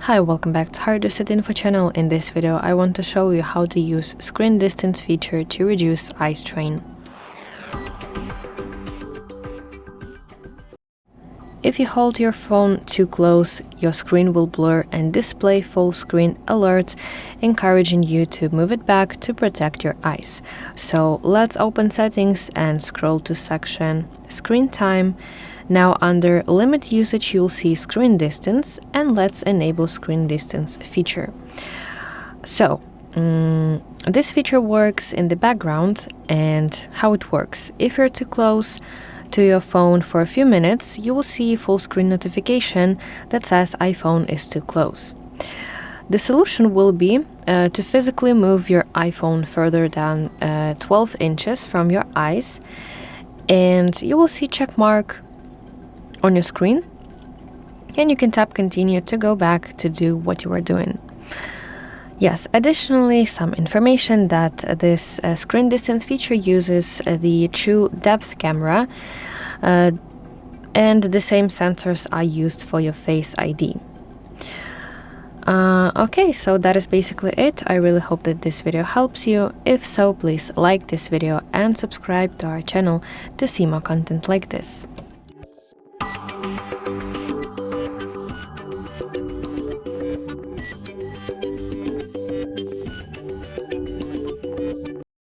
Hi, welcome back to HardReset.Info channel. In this video, I want to show you how to use screen distance feature to reduce eye strain. If you hold your phone too close, your screen will blur and display full screen alert, encouraging you to move it back to protect your eyes. So let's open settings and scroll to section screen time. Now under limit usage, you'll see screen distance, and let's enable screen distance feature. So this feature works in the background, and how it works: if you're too close to your phone for a few minutes, you will see full screen notification that says iPhone is too close. The solution will be to physically move your iPhone further than 12 inches from your eyes, and you will see check mark on your screen, and you can tap continue to go back to do what you were doing. Yes, additionally, some information that this screen distance feature uses the TrueDepth camera, and the same sensors are used for your Face ID. Okay, so that is basically it. I really hope that this video helps you. If so, please like this video and subscribe to our channel to see more content like this.